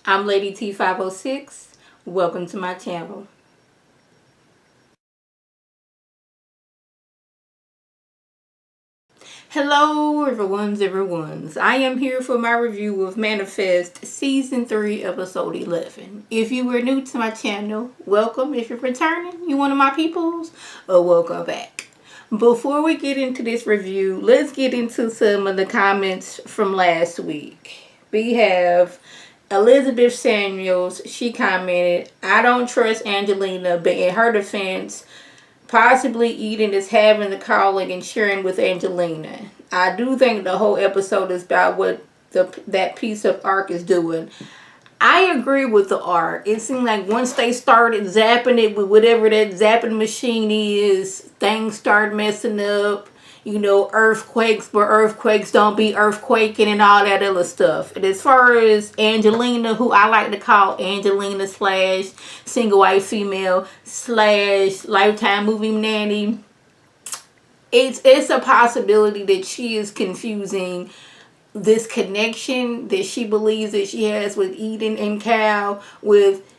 I'm Lady T506. Welcome to my channel. Hello everyone's. I am here for my review of Manifest Season 3 Episode 11. If you were new to my channel, welcome. If you're returning, you one of my peoples, welcome back. Before we get into this review, let's get into some of the comments from last week. We have Elizabeth Samuels. She commented, I don't trust Angelina, but in her defense, possibly Eagan is having the calling and sharing with Angelina. I do think the whole episode is about what that piece of arc is doing. I agree with the arc. It seemed like once they started zapping it with whatever that zapping machine is, things start messing up. You know, earthquakes where earthquakes don't be earthquaking and all that other stuff. And as far as Angelina, who I like to call Angelina slash single white female slash Lifetime movie nanny, it's a possibility that she is confusing this connection that she believes that she has with Eagan and Cal with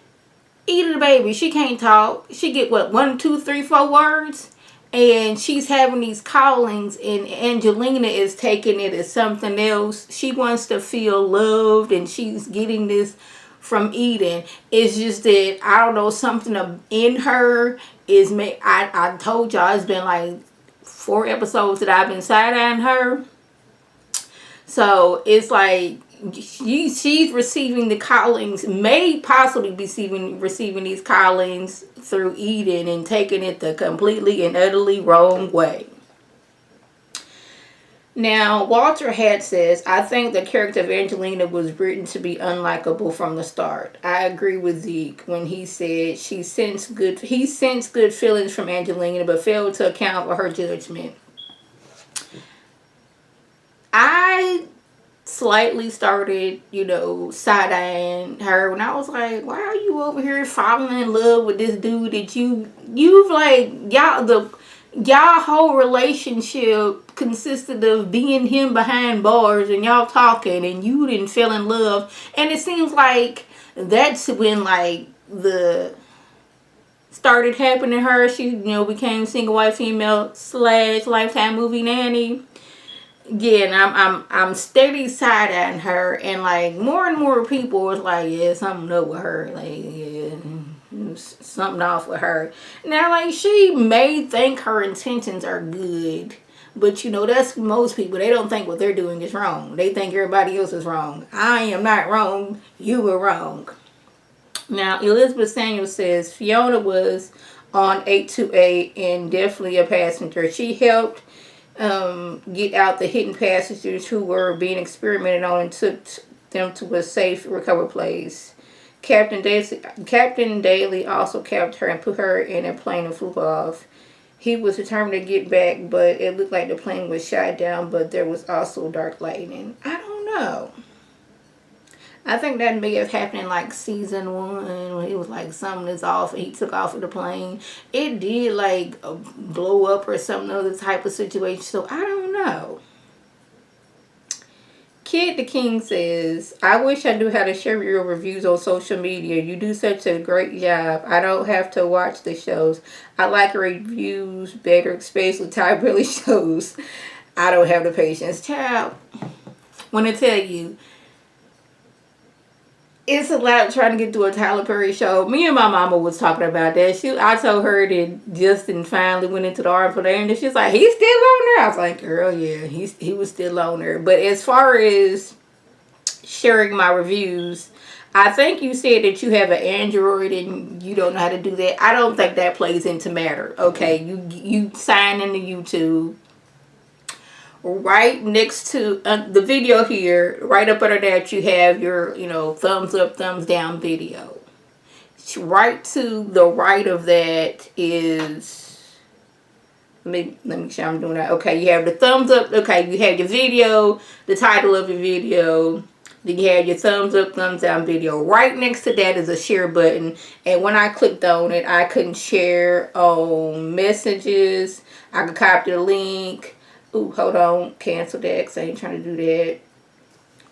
Eagan the baby. She can't talk. She get what, 1, 2, 3, 4 words? And she's having these callings, and Angelina is taking it as something else. She wants to feel loved, and she's getting this from Eagan. It's just that, I don't know, something in her is I told y'all, it's been like 4 episodes that I've been side-eyeing her. So it's like she's receiving the callings, may possibly be receiving these callings through Eagan and taking it the completely and utterly wrong way. Now, Walter Had says, I think the character of Angelina was written to be unlikable from the start. I agree with Zeke when he said he sensed good feelings from Angelina, but failed to account for her judgment. I slightly started, side-eyeing her when I was like, why are you over here falling in love with this dude that you've like, y'all whole relationship consisted of being him behind bars and y'all talking and you didn't fell in love. And it seems like that's when like the started happening to her. She, became single white female slash Lifetime movie nanny. Yeah, and I'm steady side-eyeing her, and like more and more people was like, yeah, something up with her, like, yeah, something off with her. Now, like, she may think her intentions are good, but that's most people. They don't think what they're doing is wrong. They think everybody else is wrong. I am not wrong. You were wrong. Now, Elizabeth Samuel says Fiona was on A.K.A. and definitely a passenger. She helped get out the hidden passengers who were being experimented on and took them to a safe recovery place. Captain Daly also captured her and put her in a plane and flew off. He was determined to get back, but it looked like the plane was shot down, but there was also dark lightning. I don't know. I think that may have happened in like season 1 when he was like something is off and he took off of the plane. It did like blow up or some other type of situation. So I don't know. Kid the King says, I wish I knew how to share your reviews on social media. You do such a great job. I don't have to watch the shows. I like your reviews better, especially Ty Billy shows. I don't have the patience. Child, want to tell you, it's a lot trying to get through a Tyler Perry show. Me and my mama was talking about that. I told her that Justin finally went into the arm for there, and she's like, he's still on there. I was like, girl, yeah, he was still on there. But as far as sharing my reviews, I think you said that you have an Android and you don't know how to do that. I don't think that plays into matter. Okay, you sign into YouTube. Right next to the video here, right up under that, you have your, thumbs up, thumbs down video. Right to the right of that is, let me make sure I'm doing that. Okay, you have the thumbs up. Okay, you have your video, the title of your video. Then you have your thumbs up, thumbs down video. Right next to that is a share button. And when I clicked on it, I couldn't share on messages. I could copy the link. Ooh, hold on. Cancel that because I ain't trying to do that.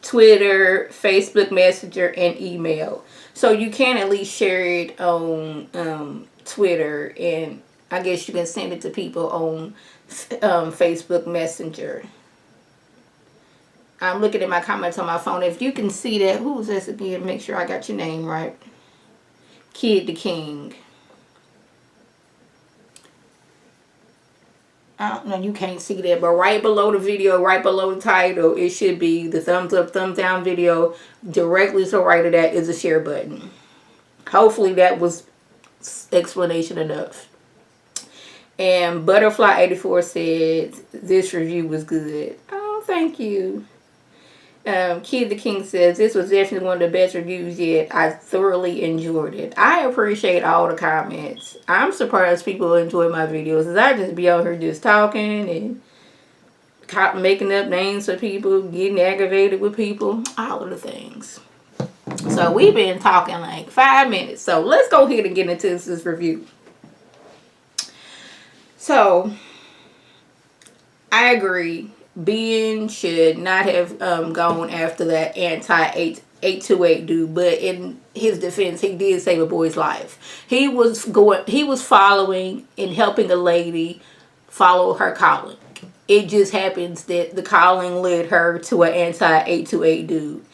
Twitter, Facebook Messenger, and email. So you can at least share it on Twitter, and I guess you can send it to people on Facebook Messenger. I'm looking at my comments on my phone. If you can see that, who was this again? Make sure I got your name right. Kid the King. I don't know, you can't see that, but right below the video, right below the title, it should be the thumbs up, thumbs down video. Directly to the right of that is a share button. Hopefully that was explanation enough. And Butterfly84 said this review was good. Oh, thank you. Kid the King says this was definitely one of the best reviews yet. I thoroughly enjoyed it. I appreciate all the comments. I'm surprised people enjoy my videos, because I just be out here just talking and making up names for people, getting aggravated with people, all of the things. So we've been talking like 5 minutes. So let's go ahead and get into this review. So I agree. Ben should not have gone after that anti-828 dude, but in his defense, he did save a boy's life. He was following and helping a lady follow her calling. It just happens that the calling led her to an anti-828 dude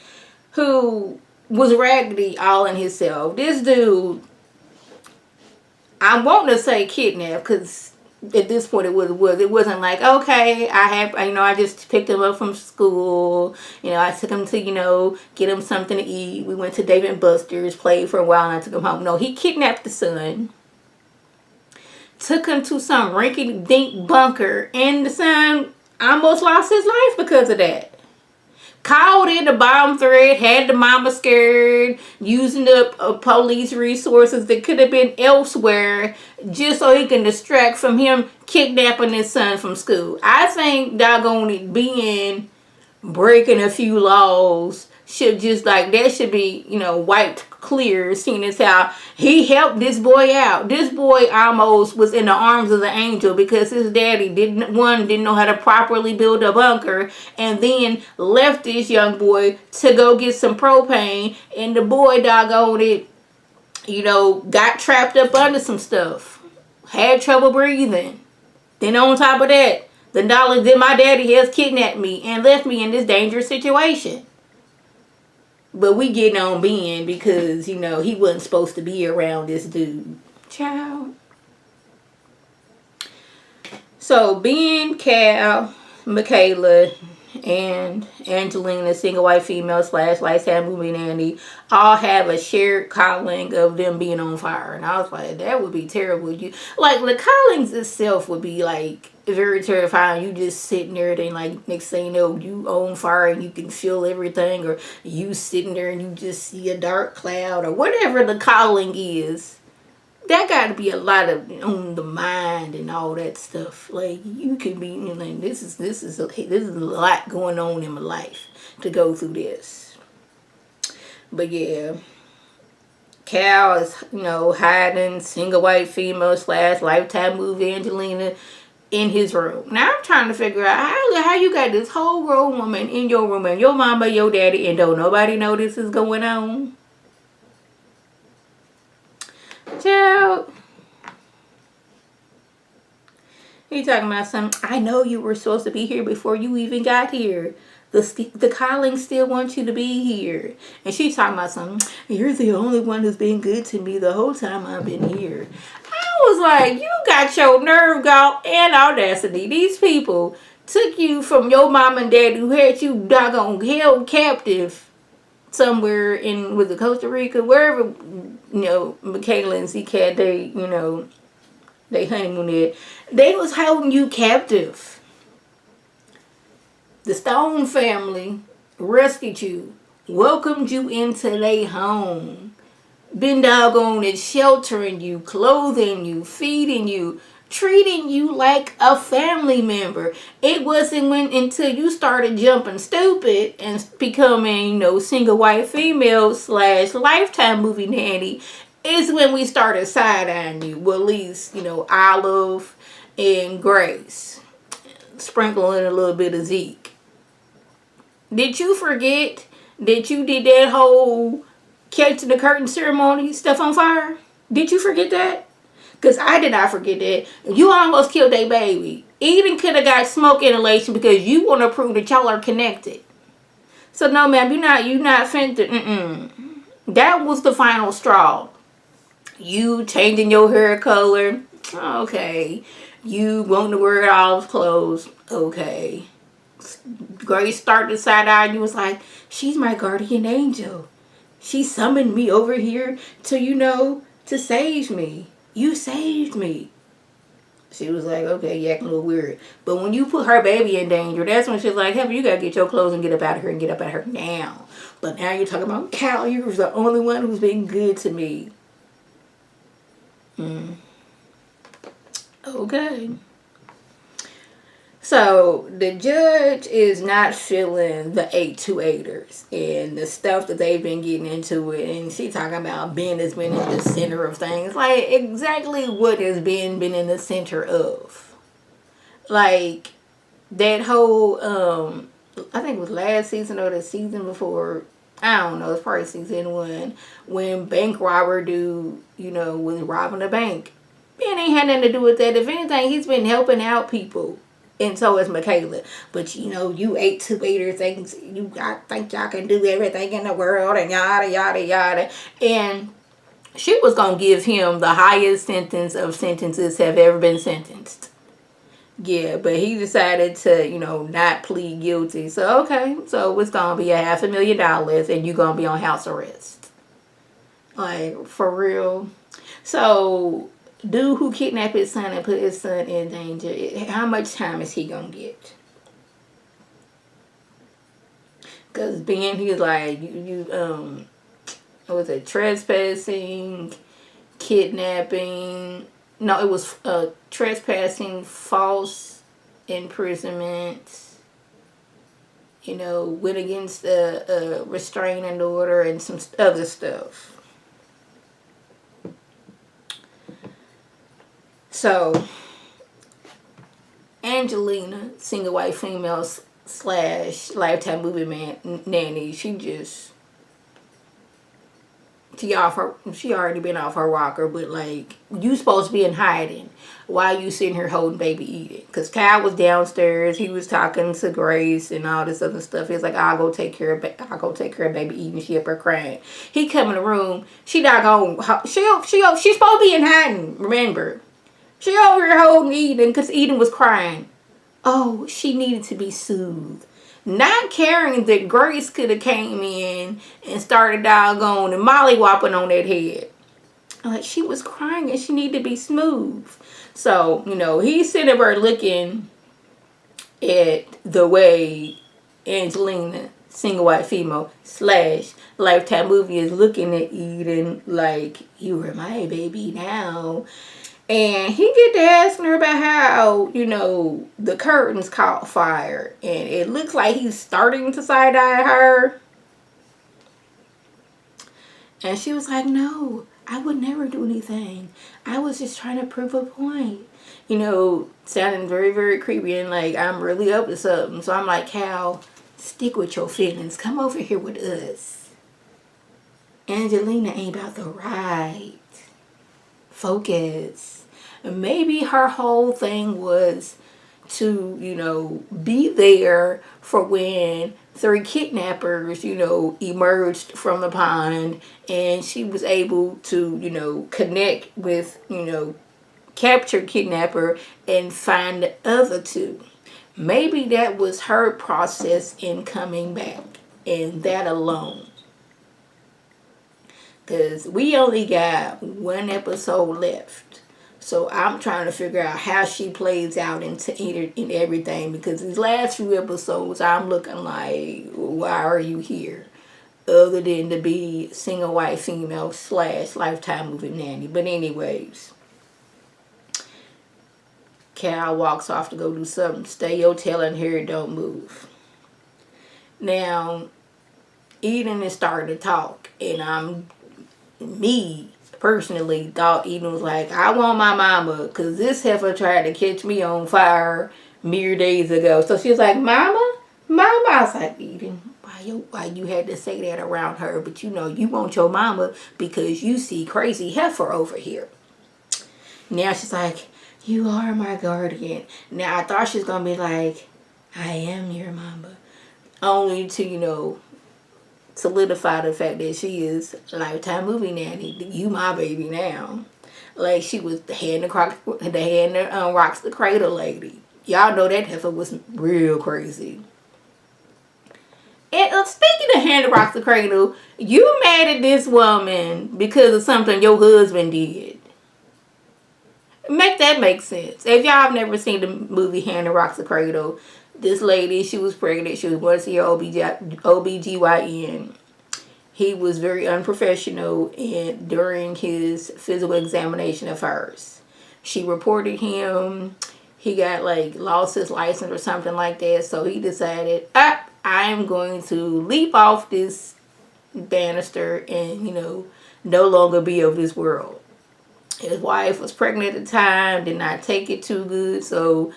who was raggedy all in himself. This dude, I want to say kidnap, because at this point it wasn't like, okay, I just picked him up from school, I took him to get him something to eat, we went to Dave and Buster's, played for a while, and I took him home. No, he kidnapped the son, took him to some rinky-dink bunker, and the son almost lost his life because of that. Called in the bomb threat, had the mama scared, using up police resources that could have been elsewhere just so he can distract from him kidnapping his son from school. I think doggone it, being breaking a few laws should just that should be wiped clear, seeing as how he helped this boy out. This boy almost was in the arms of the angel because his daddy didn't know how to properly build a bunker, and then left this young boy to go get some propane, and the boy doggone it got trapped up under some stuff, had trouble breathing. Then on top of that, the knowledge that my daddy has kidnapped me and left me in this dangerous situation. But we getting on Ben because, he wasn't supposed to be around this dude. Child. So Ben, Cal, Michaela, and Angelina, single white female / lifetime movie nanny, all have a shared calling of them being on fire. And I was like, that would be terrible. The callings itself would be very terrifying. You just sitting there, then next thing you know, you on fire and you can feel everything, or you sitting there and you just see a dark cloud, or whatever the calling is. That got to be a lot of on the mind and all that stuff. You could be, this is a lot going on in my life to go through this. But yeah, Cal is hiding single white female / lifetime movie Angelina in his room. Now I'm trying to figure out how you got this whole grown woman in your room, and your mama, your daddy, and don't nobody know this is going on. Child. He talking about something. I know you were supposed to be here before you even got here. The calling still wants you to be here. And she's talking about something. You're the only one who's been good to me the whole time I've been here. I was like, you got your nerve gall and audacity. These people took you from your mom and dad who had you doggone held captive somewhere in, was it Costa Rica, wherever, Michaela and A.K.A, they honeymoon at. They was holding you captive. The Stone family rescued you, welcomed you into their home, been doggone it, sheltering you, clothing you, feeding you, treating you like a family member. It wasn't until you started jumping stupid and becoming, single white female / lifetime movie nanny is when we started side-eyeing you. Well, at least, Olive and Grace, sprinkling a little bit of Zeke. Did you forget that you did that whole catching the curtain ceremony stuff on fire? Did you forget that? Because I did not forget that. You almost killed a baby. Even could have got smoke inhalation because you want to prove that y'all are connected. So no, ma'am, you not finna. That was the final straw. You changing your hair color, okay. You wanting to wear olive clothes, okay. Grace started side eye and you was like, she's my guardian angel. She summoned me over here to save me. You saved me. She was like, okay, you acting a little weird. But when you put her baby in danger, that's when she's like, hey, you gotta get your clothes and get up out of here and get up out of here now. But now you're talking about Cal, you're the only one who's been good to me. Okay. So the judge is not feeling the 828ers and the stuff that they've been getting into it, and she talking about Ben has been in the center of things. Like, exactly what has Ben been in the center of? Like, that whole I think it was last season or the season before, I don't know, it's probably season 1, when bank robber dude, was robbing a bank. Ben ain't had nothing to do with that. If anything, he's been helping out people. And so is Michaela. But you 828er things, I think y'all can do everything in the world and yada yada yada. And she was gonna give him the highest sentence of sentences have ever been sentenced. Yeah, but he decided to, not plead guilty. So okay, so it's gonna be $500,000 and you're gonna be on house arrest. Like, for real. So dude who kidnapped his son and put his son in danger, how much time is he gonna get? Because Ben, he was like, what was it, trespassing, kidnapping. No, it was trespassing, false imprisonment, went against the restraining order and some other stuff. So, Angelina, single white female / Lifetime movie nanny, she already been off her rocker, but like, you supposed to be in hiding. Why you sitting here holding baby Eagan? Because Kyle was downstairs, he was talking to Grace and all this other stuff. He's like, I'll go take care of baby Eagan. She up there crying. He come in the room, she not going, she's supposed to be in hiding, remember. She over here holding Eagan because Eagan was crying. Oh, she needed to be soothed. Not caring that Grace could have came in and started doggone and mollywopping on that head. Like, she was crying and she needed to be smooth. So, he's sitting there looking at the way Angelina, single white female / Lifetime movie, is looking at Eagan like, you were my baby now. And he get to asking her about how, the curtains caught fire. And it looks like he's starting to side-eye her. And she was like, no, I would never do anything. I was just trying to prove a point. Sounding very, very creepy and like, I'm really up to something. So I'm like, Cal, stick with your feelings. Come over here with us. Angelina ain't about the ride. Focus. Maybe her whole thing was to, be there for when 3 kidnappers, emerged from the pond and she was able to, connect with, capture kidnapper and find the other 2. Maybe that was her process in coming back, and that alone. Because we only got 1 episode left. So I'm trying to figure out how she plays out in everything. Because these last few episodes, I'm looking like, why are you here? Other than to be single white female / Lifetime movie nanny. But anyways, Cal walks off to go do something. Stay your tail and hair, don't move. Now, Eagan is starting to talk. And me personally thought Eagan was like, I want my mama, because this heifer tried to catch me on fire mere days ago. So she was like, mama, Mama, I was like, Eden, why you had to say that around her? But you know, you want your mama because you see crazy heifer over here. Now she's like, you are my guardian. Now I thought she was going to be like, I am your mama. Only to, you know, solidify the fact that she is a Lifetime movie nanny. You my baby now. Like she was the hand that rocks the cradle lady. Y'all know that heifer was real crazy. And speaking of hand that rocks the cradle, you mad at this woman because of something your husband did. Make that make sense. If y'all have never seen the movie Hand That Rocks the Cradle, this lady, she was pregnant. She was going to see her OBGYN. He was very unprofessional during his physical examination of hers. She reported him. He got like lost his license or something like that. So he decided, I'm going to leap off this banister and, you know, no longer be of this world. His wife was pregnant at the time, did not take it too good, so,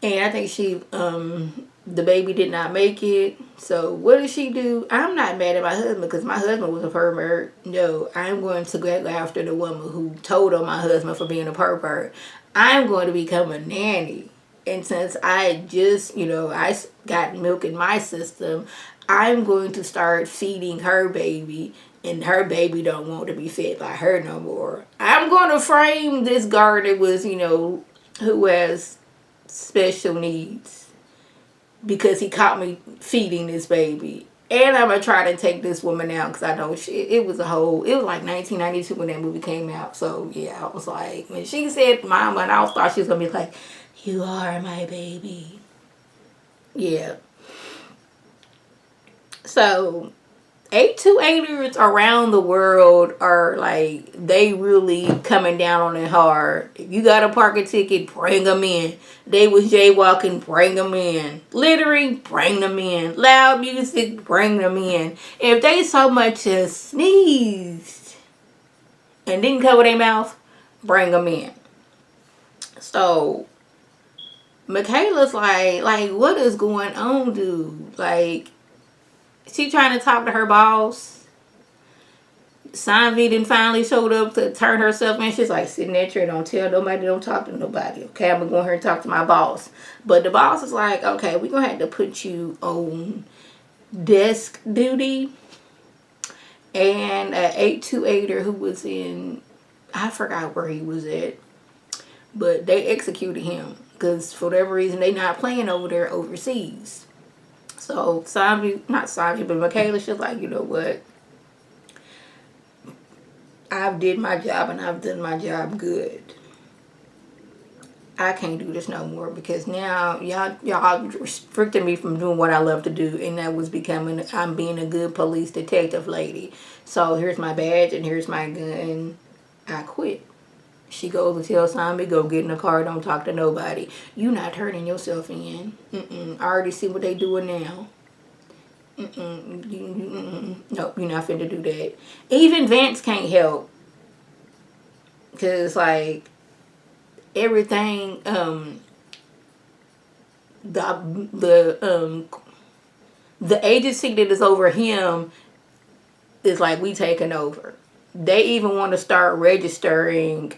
and I think the baby did not make it. So what did she do? I'm not mad at my husband because my husband was a pervert. No, I'm going to go after the woman who told on my husband for being a pervert. I'm going to become a nanny. And since I just, you know, I got milk in my system, I'm going to start feeding her baby, and her baby don't want to be fed by her no more. I'm going to frame this guard that was, you know, who has special needs because he caught me feeding this baby. And I'm going to try to take this woman out because I know it was like 1992 when that movie came out. So, yeah, I was like, when she said mama, and I thought she was going to be like, you are my baby. Yeah. So, A.K.A.ers around the world are like, they really coming down on it hard. If you got a parking ticket, bring them in. They was jaywalking, bring them in. Littering, bring them in. Loud music, bring them in. If they so much as sneezed and didn't cover their mouth, bring them in. So, Michaela's like, what is going on, dude? Like, she trying to talk to her boss. Sanvi then finally showed up to turn herself in. She's like, sitting there, don't tell nobody, don't talk to nobody. Okay, I'm going to go here and talk to my boss. But the boss is like, okay, we're going to have to put you on desk duty. And an 828er who was in, I forgot where he was at, but they executed him because for whatever reason they not playing over there overseas. So not Sanvi, but Michaela, she's like, you know what? I've did my job and I've done my job good. I can't do this no more because now y'all restricting me from doing what I love to do, and that was I'm being a good police detective lady. So here's my badge and here's my gun. I quit. She goes and tells Simon, go get in the car, don't talk to nobody. You not turning yourself in. I already see what they doing now. Nope, you're not finna do that. Even Vance can't help. Because, like, everything, the agency that is over him is like, we taking over. They even want to start registering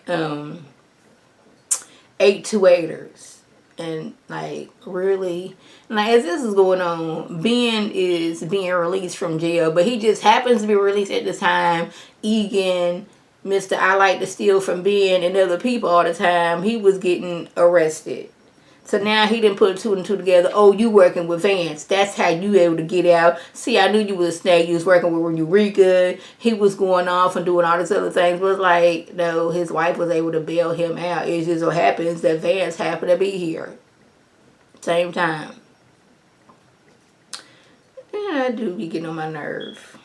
828ers. And like, really, like, as this is going on, Ben is being released from jail, but he just happens to be released at the time Eagan, Mr. I like to steal from Ben, and other people all the time, he was getting arrested. So now he didn't put two and two together. Oh, you working with Vance. That's how you able to get out. See, I knew you was a snake. You was working with Eureka. He was going off and doing all these other things. But like, no, his wife was able to bail him out. It just so happens that Vance happened to be here. Same time. Yeah, I do be getting on my nerve.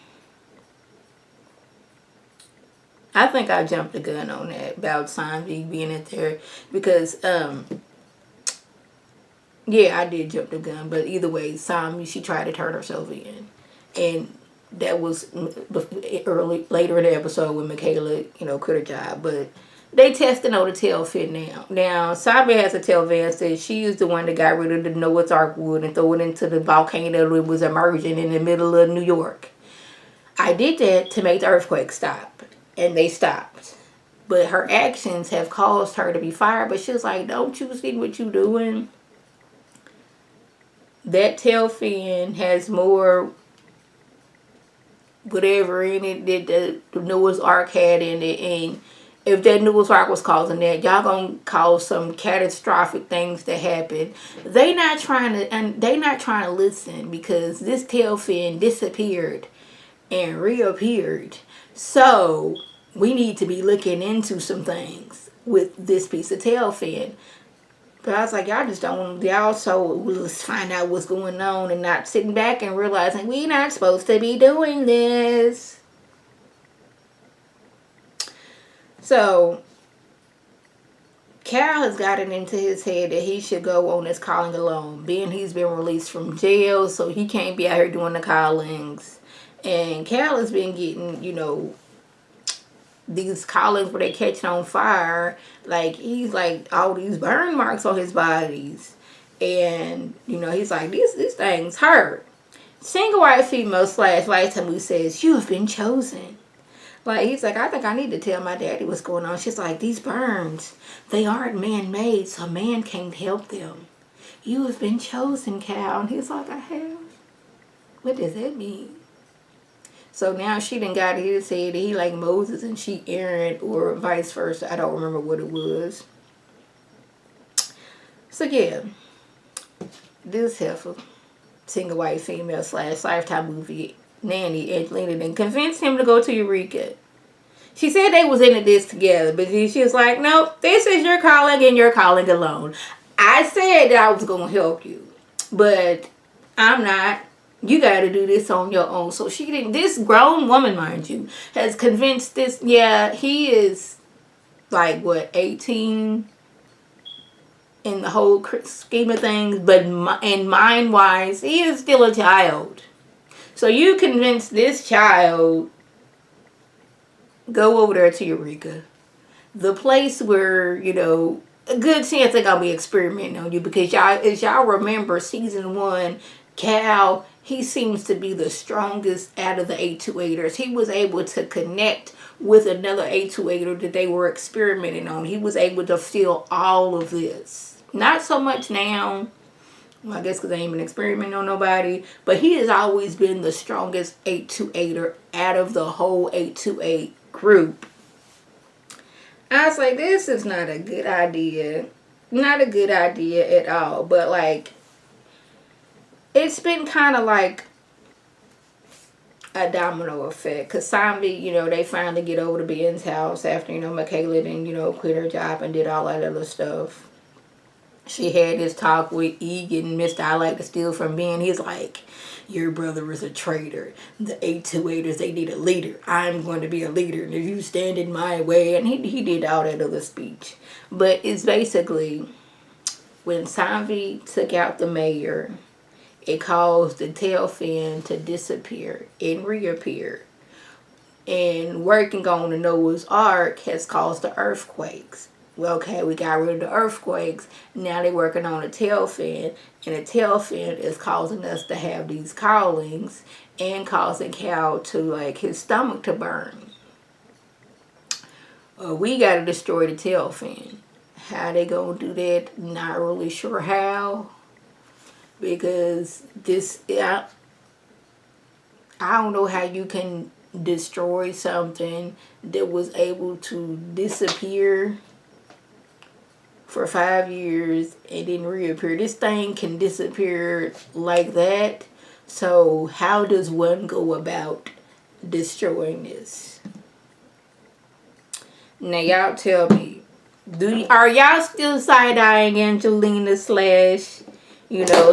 I think I jumped the gun on that about Sanvi being in there because, yeah, I did jump the gun, but either way, she tried to turn herself in. And that was later in the episode when Michaela, quit her job. But They testing on the tail fin now. Now, Sabi has a tail fin. Says she is the one that got rid of the Noah's Ark wood and throw it into the volcano that was emerging in the middle of New York. I did that to make the earthquake stop, and they stopped. But her actions have caused her to be fired. But she was like, "Don't you see what you doing? That tail fin has more whatever in it that the Noah's Ark had in it, and if that Noah's Ark was causing that, y'all gonna cause some catastrophic things to happen." They not trying to, and they not trying to listen because this tail fin disappeared and reappeared. So we need to be looking into some things with this piece of tail fin. But I was like, y'all just don't, y'all so let's find out what's going on and not sitting back and realizing we not supposed to be doing this. So Cal has gotten into his head that he should go on his calling alone. Being he's been released from jail, so he can't be out here doing the callings. And Cal has been getting, these callings where they catching on fire. Like, he's like all these burn marks on his bodies. And, he's like, these things hurt. Single white female / lifetime who says, "You have been chosen." Like, he's like, "I think I need to tell my daddy what's going on." She's like, "These burns, they aren't man-made, so man can't help them. You have been chosen, Cal." And he's like, "I have? What does that mean?" So now she done got his head that he like Moses and she Aaron, or vice versa. I don't remember what it was. So yeah, this heifer, single white female / lifetime movie Nanny, Angelina, then convinced him to go to Eureka. She said they was into this together, but she was like, "Nope, this is your calling and your calling alone. I said that I was going to help you, but I'm not. You got to do this on your own." So she didn't, this grown woman, mind you, has convinced this, yeah, he is like, what, 18 in the whole scheme of things, but in mind-wise, he is still a child. So you convince this child, go over there to Eureka, the place where, a good chance they're going to be experimenting on you, because y'all, as y'all remember, season 1, Cal, he seems to be the strongest out of the A28ers. He was able to connect with another A28er that they were experimenting on. He was able to feel all of this. Not so much now, well, I guess because they ain't been experimenting on nobody, but he has always been the strongest 828er out of the whole 828 group. I was like, this is not a good idea. Not a good idea at all. But like, it's been kind of like a domino effect. Because Zombie, they finally get over to Ben's house after, Michaela then, quit her job and did all that other stuff. She had this talk with Eagan, Mr. I like to steal from Ben. He's like, "Your brother is a traitor. The 828ers, they need a leader. I'm going to be a leader, and if you stand in my way," and he did all that other speech. But it's basically, when Zombie took out the mayor, it caused the tail fin to disappear and reappear. And working on the Noah's Ark has caused the earthquakes. Well, okay, we got rid of the earthquakes. Now they're working on a tail fin. And the tail fin is causing us to have these callings and causing Cal to, like, his stomach to burn. We got to destroy the tail fin. How they going to do that? Not really sure how. Because this, I don't know how you can destroy something that was able to disappear for 5 years and then reappear. This thing can disappear like that. So how does one go about destroying this? Now y'all tell me, are y'all still side-eyeing Angelina /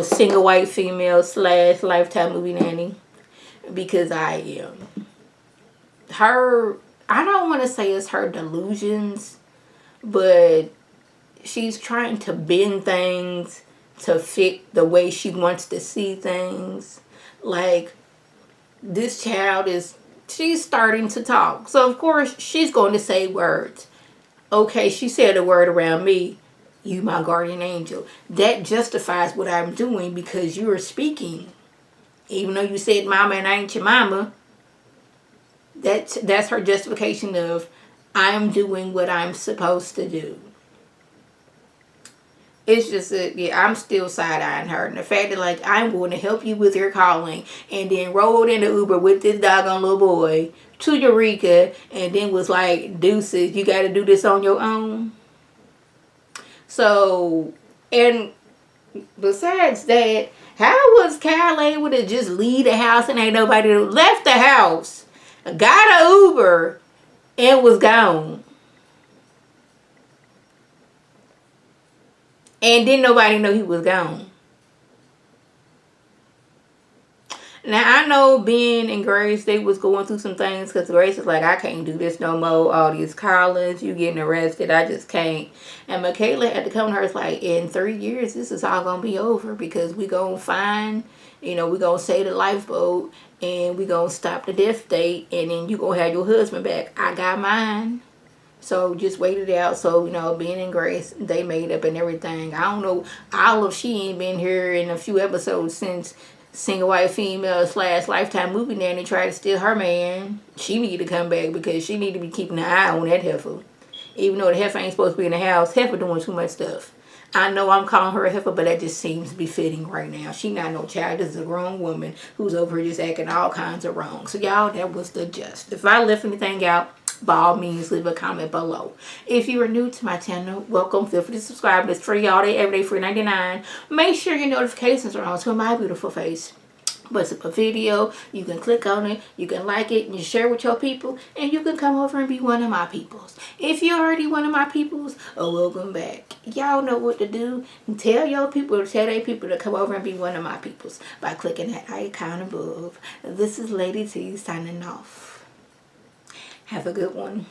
single white female / lifetime movie nanny? Because I am. I don't want to say it's her delusions, but she's trying to bend things to fit the way she wants to see things. Like, this child she's starting to talk. So, of course, she's going to say words. Okay, she said a word around me. You my guardian angel. That justifies what I'm doing because you are speaking. Even though you said mama and I ain't your mama, that's her justification of I'm doing what I'm supposed to do. It's just that, yeah, I'm still side-eyeing her. And the fact that, like, I'm going to help you with your calling and then rolled in the Uber with this doggone little boy to Eureka and then was like, deuces, you got to do this on your own. So, and besides that, how was Kyle able to just leave the house and ain't nobody left the house, got an Uber, and was gone? And didn't nobody know he was gone. Now, I know Ben and Grace, they was going through some things because Grace is like, I can't do this no more. All these callings, you getting arrested. I just can't. And Michaela had to come to her. It's like, in 3 years, this is all going to be over because we going to find, we going to save the lifeboat and we going to stop the death date and then you going to have your husband back. I got mine. So just wait it out. So, Ben and Grace, they made up and everything. I don't know. Olive, she ain't been here in a few episodes since Single White Female / Lifetime Movie Nanny tried to steal her man. She need to come back because she need to be keeping an eye on that heifer. Even though the heifer ain't supposed to be in the house, heifer doing too much stuff. I know I'm calling her a heifer, but that just seems to be fitting right now. She not no child. This is a grown woman who's over here just acting all kinds of wrong. So y'all, that was the gist. If I left anything out, by all means, leave a comment below. If you are new to my channel, welcome. Feel free to subscribe. It's free all day, every day, free 99. Make sure your notifications are on to my beautiful face. What's up a video, you can click on it, you can like it, and you share with your people, and you can come over and be one of my peoples. If you're already one of my peoples, welcome back. Y'all know what to do. And tell your people, tell their people to come over and be one of my peoples by clicking that icon above. This is Lady T signing off. Have a good one.